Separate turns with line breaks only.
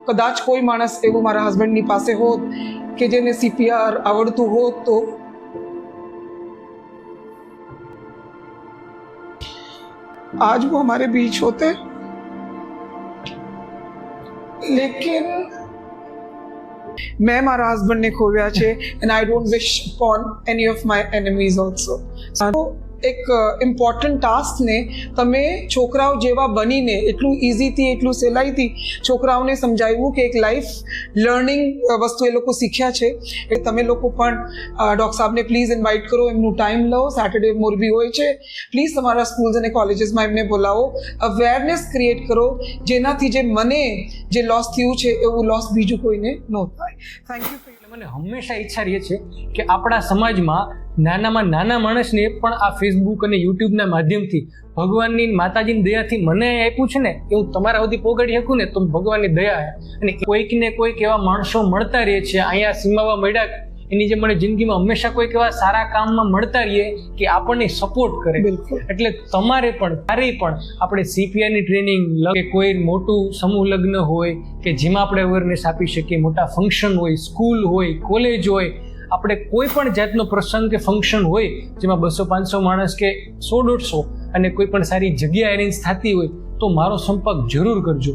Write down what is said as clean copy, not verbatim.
કદાચ કોઈ માણસ એવું મારા હસબન્ડની પાસે હોત કે જેને CPR આવડતું હોત તો आज वो हमारे बीच होते, लेकिन मैं मारा हस्बैंड ने खोया છે and I don't wish upon any of my enemies also. So એક ઇમ્પોર્ટન્ટ ટાસ્કને તમે છોકરાઓ જેવા બનીને એટલું ઇઝીથી એટલું સહેલાઈથી છોકરાઓને સમજાવ્યું કે એક લાઈફ લર્નિંગ વસ્તુ એ લોકો શીખ્યા છે. એટલે તમે લોકો પણ ડોક્ટર સાહેબને પ્લીઝ ઇન્વાઇટ કરો, એમનું ટાઈમ લો. સેટરડે મોરબી હોય છે, પ્લીઝ તમારા સ્કૂલ્સ અને કોલેજીસમાં એમને બોલાવો, અવેરનેસ ક્રિએટ કરો, જેનાથી જે મને જે લોસ થયું છે એવું લોસ બીજું કોઈને ન થાય. Thank you.
મને હંમેશા ઈચ્છા રહે છે કે આપણા સમાજમાં નાનામાં નાના માણસને પણ આ ફેસબુક અને યુટ્યુબના માધ્યમથી ભગવાનની માતાજીની દયાથી મને આપ્યું છે ને કે હું તમારા સુધી પોગાડી શકું ને તો ભગવાનની દયા છે. અને કોઈક ને કોઈક એવા માણસો મળતા રહે છે અહીંયા સીમાવા મળ્યા એની જે મને જિંદગીમાં હંમેશા કોઈક એવા સારા કામમાં મળતા રહીએ કે આપણને સપોર્ટ કરે. એટલે તમારે પણ ક્યારેય પણ આપણે CPRની ટ્રેનિંગ કે કોઈ મોટું સમૂહ લગ્ન હોય કે જેમાં આપણે અવેરનેસ આપી શકીએ, મોટા ફંક્શન હોય, સ્કૂલ હોય, કોલેજ હોય, આપણે કોઈ પણ જાતનો પ્રસંગ કે ફંક્શન હોય જેમાં 200-500 માણસ કે 100-150 અને કોઈ પણ સારી જગ્યા એરેન્જ થતી હોય તો મારો સંપર્ક જરૂર કરજો.